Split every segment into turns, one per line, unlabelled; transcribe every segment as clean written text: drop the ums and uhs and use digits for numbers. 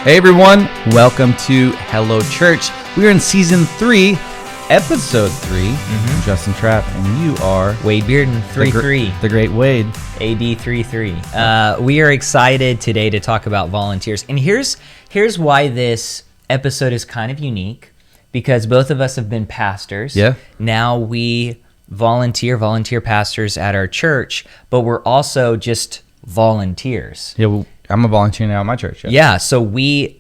Hey everyone, welcome to Hello Church. We're in season 3, episode 3. I'm Justin Trapp, and you are
Wade Bearden, 3-3.
The great Wade.
AD 3-3. We are excited today to talk about volunteers. And here's why this episode is kind of unique, because both of us have been pastors.
Yeah.
Now we volunteer pastors at our church, but we're also just volunteers.
Yeah, well, I'm a volunteer now at my church.
Yeah, so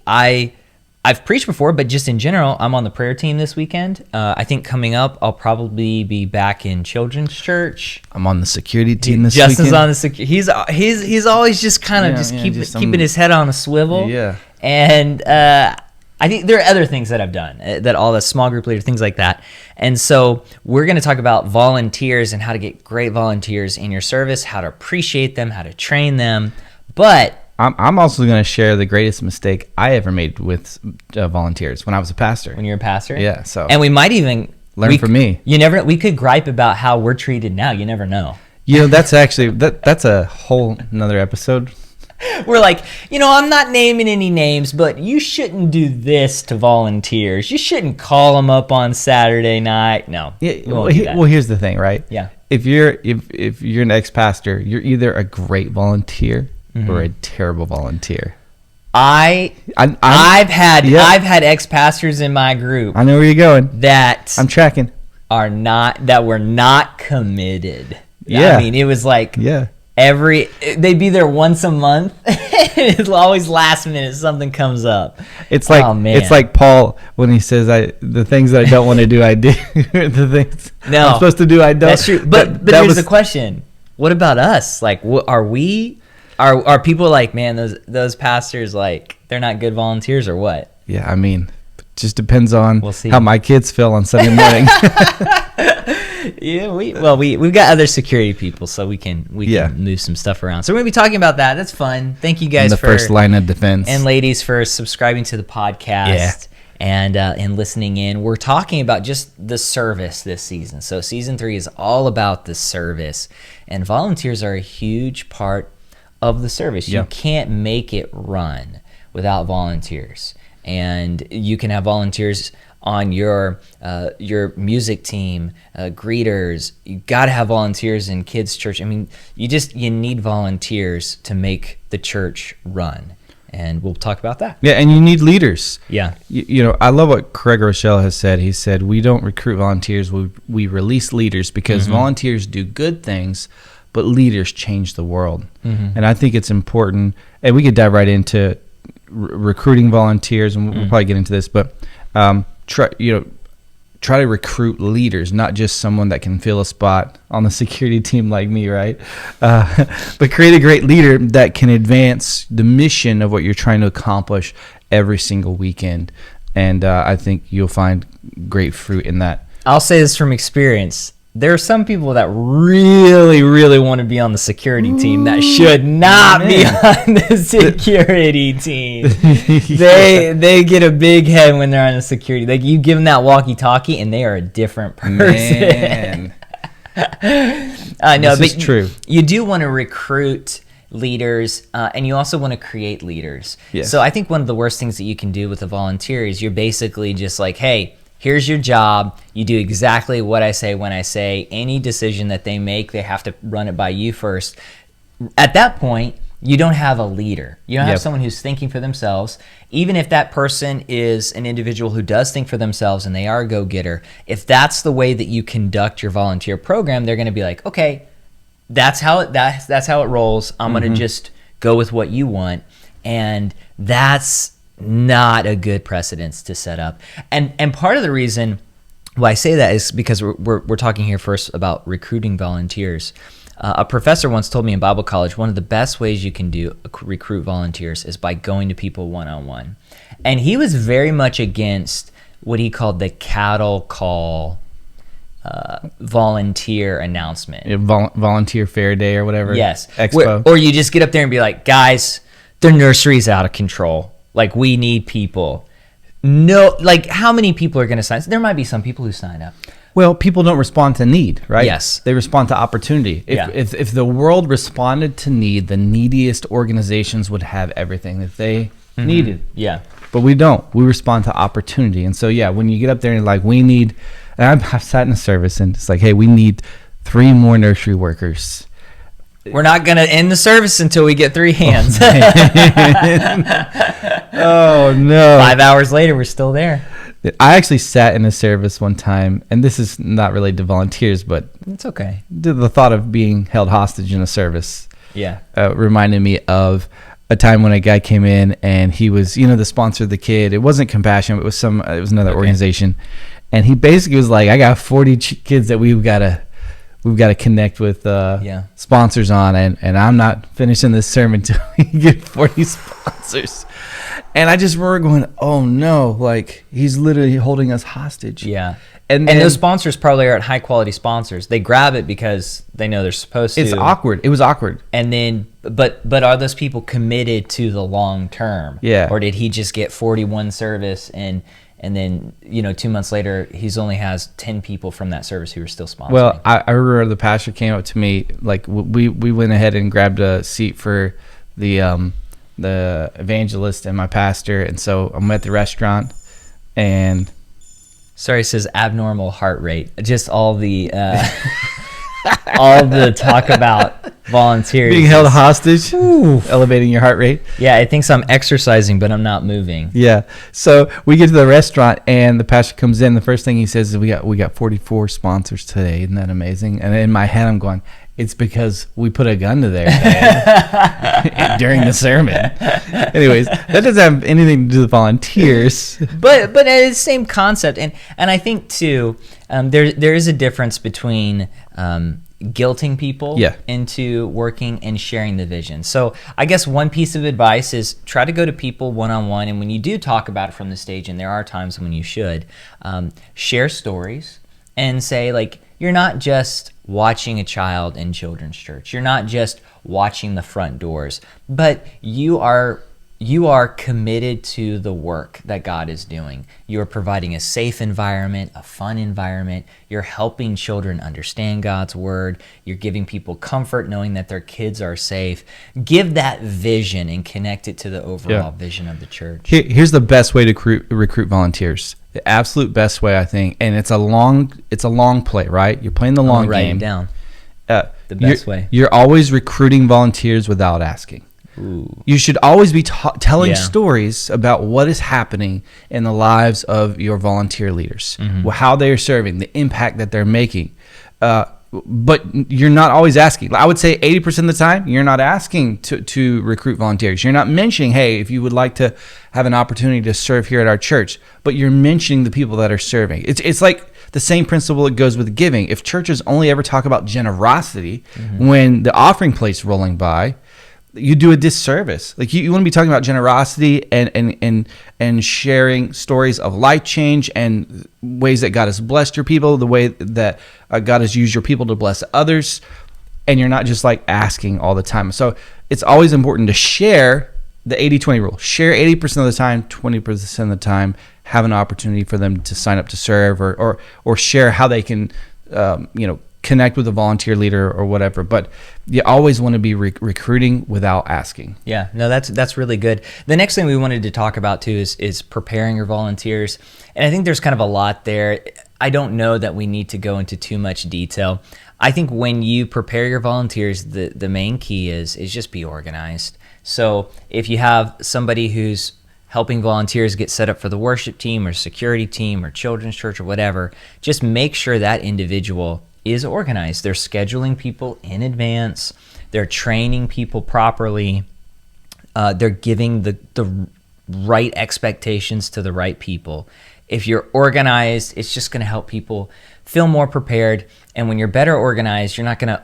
I've preached before, but just in general, I'm on the prayer team this weekend. I think coming up, I'll probably be back in children's church.
I'm on the security team this
Justin's
weekend.
on the security. He's always just kind of keeping his head on a swivel.
Yeah.
And I think there are other things that I've done, that all the small group leader, things like that. And so we're going to talk about volunteers and how to get great volunteers in your service, how to appreciate them, how to train them. But
I'm also going to share the greatest mistake I ever made with volunteers when I was a pastor.
when you're a pastor,
Yeah, so
and we might even
learn from me.
You never. We could gripe about how we're treated now. You never know.
You know, that's actually that's a whole another episode.
We're like, I'm not naming any names, but you shouldn't do this to volunteers. You shouldn't call them up on Saturday night. No.
Yeah.
we won't do that.
Well, here's the thing, right?
Yeah.
If you're an ex-pastor, you're either a great volunteer or a terrible volunteer.
I've had ex-pastors in my group
I know where you're going.
that
I'm tracking.
were not committed.
Yeah.
I mean, it was like
Yeah.
they'd be there once a month. It's always last minute something comes up.
It's like
Oh, man.
it's like Paul when he says, the things that I don't want to do, I do. The things
No.
I'm supposed to do, I don't.
That's true. But here's the question: what about us? Like, are people like, man, those pastors, like, they're not good volunteers, or what?
Yeah, I mean, it just depends on
We'll see.
how my kids feel on Sunday morning.
Yeah, we've got other security people, so we can move some stuff around. So we're gonna be talking about that. That's fun. Thank you guys
the
for
first line of defense.
and ladies for subscribing to the podcast. And listening in. We're talking about just the service this season. So season 3 is all about the service, and volunteers are a huge part of the service.
Yeah.
You can't make it run without volunteers, and you can have volunteers on your music team, greeters. You got to have volunteers in kids' church. I mean, you need volunteers to make the church run. And we'll talk about that.
Yeah, and you need leaders.
Yeah.
You know, I love what Craig Rochelle has said. He said, we don't recruit volunteers, we release leaders, because volunteers do good things, but leaders change the world. And I think it's important, and we could dive right into recruiting volunteers, and we'll probably get into this, but try to recruit leaders, not just someone that can fill a spot on the security team like me, right? But create a great leader that can advance the mission of what you're trying to accomplish every single weekend. And I think you'll find great fruit in that.
I'll say this from experience. There are some people that really, really want to be on the security team that should not be on the security team. They get a big head when they're on the security. Like, you give them that walkie-talkie, and they are a different person.
Man.
No,
This is true.
You do want to recruit leaders, and you also want to create leaders.
Yes.
So I think one of the worst things that you can do with a volunteer is you're basically just like, hey, here's your job. You do exactly what I say when I say. Any decision that they make, they have to run it by you first. At that point, you don't have a leader. You don't have someone who's thinking for themselves. Even if that person is an individual who does think for themselves and they are a go-getter, if that's the way that you conduct your volunteer program, they're going to be like, okay, that's how it rolls. I'm going to just go with what you want. And that's not a good precedence to set up. And part of the reason why I say that is because we're talking here first about recruiting volunteers. A professor once told me in Bible college, one of the best ways you can recruit volunteers is by going to people one-on-one. And he was very much against what he called the cattle call volunteer announcement.
Volunteer fair day or whatever.
Yes.
Expo.
Or you just get up there and be like, guys, their nursery's out of control. Like, we need people. No, like, how many people are going to sign? There might be some people who sign up.
Well, people don't respond to need, right?
Yes.
They respond to opportunity. If the world responded to need, the neediest organizations would have everything. If they needed.
Yeah.
But we don't. We respond to opportunity. And so, yeah, when you get up there and like, we need, and I've sat in a service and it's like, hey, we need 3 more nursery workers.
We're not going to end the service until we get 3 hands.
Oh, no.
5 hours later, we're still there.
I actually sat in a service one time, and this is not related to volunteers, but
It's okay.
the thought of being held hostage in a service
Yeah.
reminded me of a time when a guy came in and he was, the sponsor of the kid. It wasn't Compassion, but it was another organization. And he basically was like, I got 40 kids that we've got to connect with sponsors on, and I'm not finishing this sermon until we get 40 sponsors. And I just remember going, oh no, like he's literally holding us hostage.
Yeah.
And
those sponsors probably aren't high quality sponsors. They grab it because they know they're supposed to.
It's awkward. It was awkward.
And then, but are those people committed to the long term?
Yeah.
Or did he just get 41 service and then 2 months later he's only has 10 people from that service who are still sponsoring?
Well, I remember the pastor came up to me, like we went ahead and grabbed a seat for the evangelist and my pastor, and so I'm at the restaurant and.
Sorry, it says abnormal heart rate. Just all the all the talk about volunteers.
Being held hostage, elevating your heart rate.
Yeah, it thinks I'm exercising, but I'm not moving.
Yeah. So we get to the restaurant, and the pastor comes in. The first thing he says is, "We got 44 sponsors today. Isn't that amazing?" And in my head, I'm going, "It's because we put a gun to their head during the sermon." Anyways, that doesn't have anything to do with volunteers.
But it's the same concept, and I think too, there is a difference between guilting people into working and sharing the vision. So I guess one piece of advice is try to go to people one-on-one, and when you do talk about it from the stage, and there are times when you should, share stories and say, like, you're not just watching a child in children's church. You're not just watching the front doors, but you are committed to the work that God is doing. You're providing a safe environment, a fun environment. You're helping children understand God's word. You're giving people comfort knowing that their kids are safe. Give that vision and connect it to the overall vision of the church.
Here's the best way to recruit volunteers. The absolute best way, I think, and it's a long play, right? You're playing the long game.
Write it down. The best way.
You're always recruiting volunteers without asking.
Ooh.
You should always be telling stories about what is happening in the lives of your volunteer leaders, how they are serving, the impact that they're making. But you're not always asking. I would say 80% of the time, you're not asking to recruit volunteers. You're not mentioning, hey, if you would like to have an opportunity to serve here at our church, but you're mentioning the people that are serving. It's like the same principle that goes with giving. If churches only ever talk about generosity when the offering plate's rolling by, you do a disservice. Like you want to be talking about generosity and sharing stories of life change and ways that God has blessed your people, the way that God has used your people to bless others, and you're not just like asking all the time. So it's always important to share the 80-20 rule. Share 80% of the time, 20% of the time, have an opportunity for them to sign up to serve or share how they can connect with a volunteer leader or whatever. But you always want to be recruiting without asking.
Yeah, no, that's really good. The next thing we wanted to talk about too is preparing your volunteers. And I think there's kind of a lot there. I don't know that we need to go into too much detail. I think when you prepare your volunteers, the main key is just be organized. So if you have somebody who's helping volunteers get set up for the worship team or security team or children's church or whatever, just make sure that individual is organized. They're scheduling people in advance. They're training people properly. They're giving the right expectations to the right people. If you're organized, it's just going to help people feel more prepared. And when you're better organized, you're not going to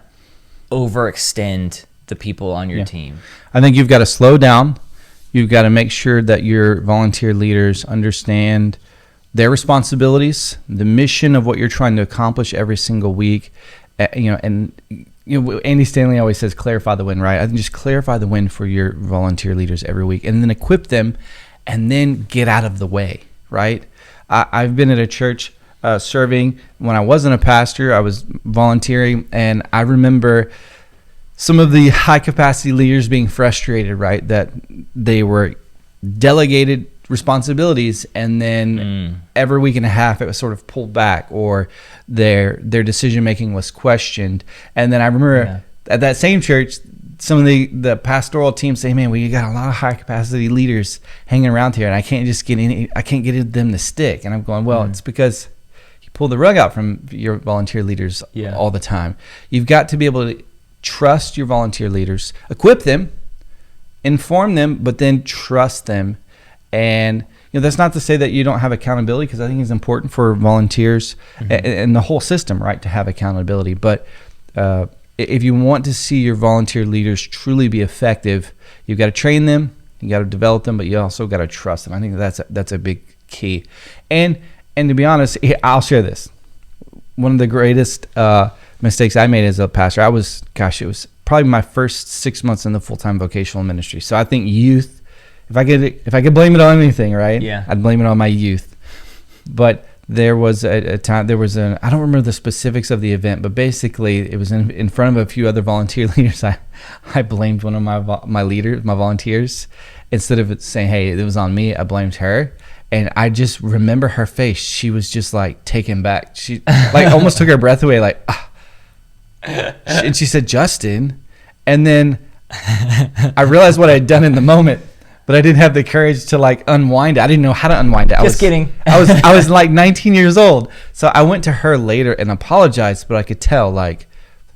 overextend the people on your team.
I think you've got to slow down. You've got to make sure that your volunteer leaders understand their responsibilities, the mission of what you're trying to accomplish every single week. Andy Stanley always says, clarify the win, right? I think just clarify the win for your volunteer leaders every week and then equip them and then get out of the way, right? I've been at a church serving. When I wasn't a pastor, I was volunteering, and I remember some of the high capacity leaders being frustrated, right? That they were delegated responsibilities, and then every week and a half it was sort of pulled back, or their decision making was questioned. And then I remember at that same church, some of the pastoral team say, "Man, we got a lot of high capacity leaders hanging around here, and I can't get them to stick." And I'm going, well, it's because you pull the rug out from your volunteer leaders all the time. You've got to be able to trust your volunteer leaders, equip them, inform them, but then trust them. And that's not to say that you don't have accountability, because I think it's important for volunteers and the whole system, right, to have accountability. But if you want to see your volunteer leaders truly be effective, you've got to train them, you got to develop them, but you also got to trust them. I think that's a big key. And to be honest, I'll share this. One of the greatest mistakes I made as a pastor, it was probably my first 6 months in the full-time vocational ministry. So I think youth, if I could blame it on anything, right? Yeah, I'd blame it on my youth. But there was a time, I don't remember the specifics of the event, but basically it was in front of a few other volunteer leaders. I blamed one of my leaders, my volunteers, instead of saying, "Hey, it was on me," I blamed her. And I just remember her face. She was just like taken back. She like almost took her breath away, like, ah. And she said, "Justin." And then I realized what I'd done in the moment, but I didn't have the courage to like unwind it. I didn't know how to unwind it.
Just kidding.
I was like 19 years old. So I went to her later and apologized, but I could tell like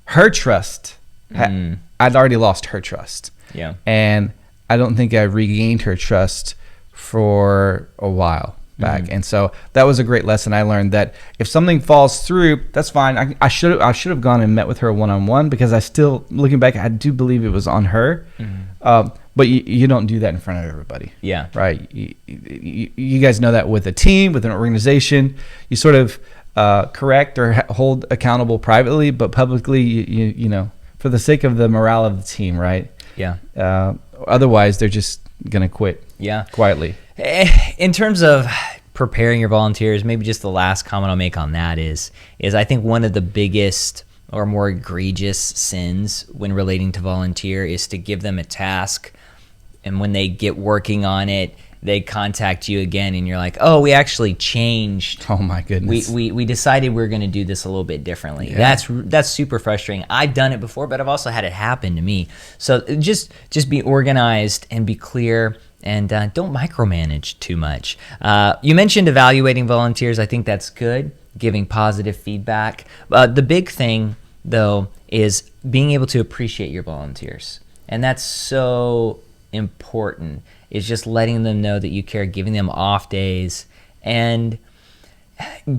her trust, I'd already lost her trust.
Yeah.
And I don't think I regained her trust for a while back. And so that was a great lesson I learned, that if something falls through, that's fine. I should have gone and met with her one-on-one, because I still, looking back, I do believe it was on her. But you don't do that in front of everybody. Yeah. Right. You guys know that with a team, with an organization, you sort of correct or hold accountable privately, but publicly, you know, for the sake of the morale of the team, right? Yeah. Otherwise, they're just going to quit. Yeah. Quietly.
In terms of preparing your volunteers, maybe just the last comment I'll make on that is I think one of the biggest or more egregious sins when relating to volunteer is to give them a task, and when they get working on it, they contact you again and you're like, "Oh, we actually changed.
Oh my goodness.
We decided we were going to do this a little bit differently." Yeah. That's super frustrating. I've done it before, but I've also had it happen to me. So just be organized and be clear, and don't micromanage too much. You mentioned evaluating volunteers. I think that's good, giving positive feedback. The big thing, though, is being able to appreciate your volunteers. And that's so important, is just letting them know that you care, giving them off days, and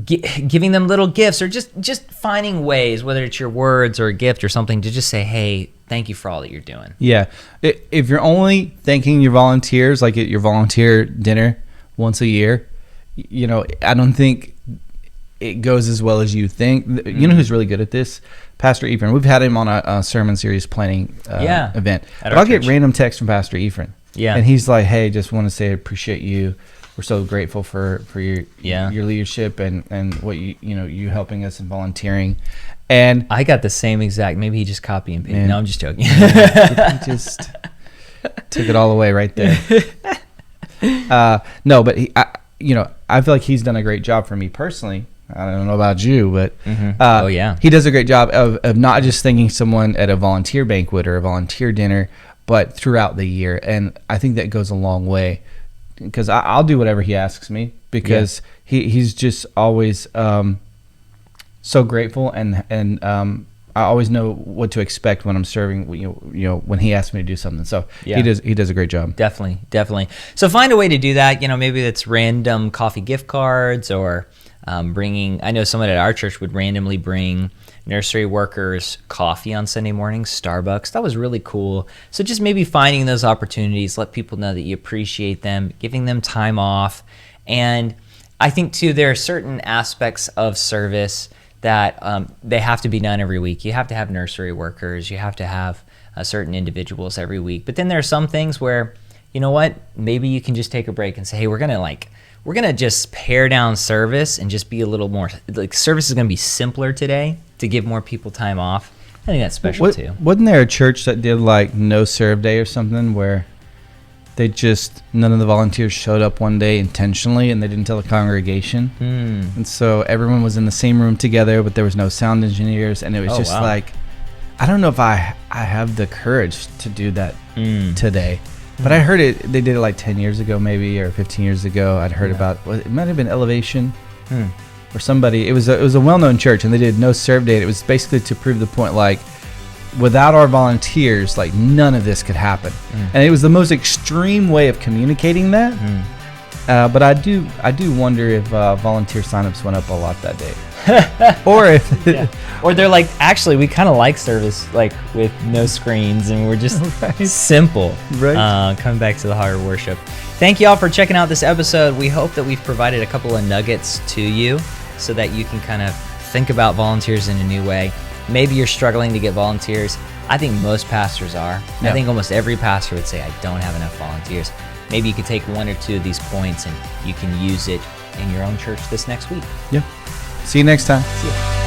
giving them little gifts, or just finding ways, whether it's your words or a gift or something, to just say, "Hey, thank you for all that you're doing."
Yeah. If you're only thanking your volunteers, like at your volunteer dinner once a year, you know, I don't think it goes as well as you think. You know who's really good at this? Pastor Ephraim. We've had him on a sermon series planning event. But I'll get random texts from Pastor Ephraim. Yeah. And he's like, "Hey, just want to say I appreciate you. We're so grateful for your leadership and what you helping us in volunteering." And
I got the same exact. Maybe he just copy and paste. No, I'm just joking.
He just took it all away right there. No, but I feel like he's done a great job for me personally. I don't know about you, but he does a great job of not just thanking someone at a volunteer banquet or a volunteer dinner, but throughout the year. And I think that goes a long way, because I'll do whatever he asks me, because he's just always so grateful, and I always know what to expect when I'm serving, when he asks me to do something. So he does a great job.
Definitely. So find a way to do that. Maybe it's random coffee gift cards, or bringing, I know someone at our church would randomly bring nursery workers coffee on Sunday mornings, Starbucks. That was really cool. So just maybe finding those opportunities, let people know that you appreciate them, giving them time off. And I think too, there are certain aspects of service that they have to be done every week. You have to have nursery workers, you have to have certain individuals every week. But then there are some things where, you know what, maybe you can just take a break and say, "Hey, we're gonna just pare down service and just be a little more, like, service is gonna be simpler today to give more people time off." I think that's special too.
Wasn't there a church that did like no serve day or something, where None of the volunteers showed up one day intentionally, and they didn't tell the congregation. And so everyone was in the same room together, but there was no sound engineers, and it was like, I don't know if I have the courage to do that today. But I heard they did it like 10 years ago maybe, or 15 years ago. I'd heard about, it might have been Elevation or somebody. It was a well-known church, and they did no serve day. It was basically to prove the point, like, without our volunteers, like, none of this could happen. And it was the most extreme way of communicating that. But I do wonder if volunteer signups went up a lot that day. Or if
or they're like, actually, we kind of like service like with no screens, and we're just simple.
Right.
Coming back to the heart of worship. Thank you all for checking out this episode. We hope that we've provided a couple of nuggets to you so that you can kind of think about volunteers in a new way. Maybe you're struggling to get volunteers. I think most pastors are.
Yeah.
I think almost every pastor would say, I don't have enough volunteers. Maybe you could take one or two of these points and you can use it in your own church this next week.
Yeah. See you next time.
See ya.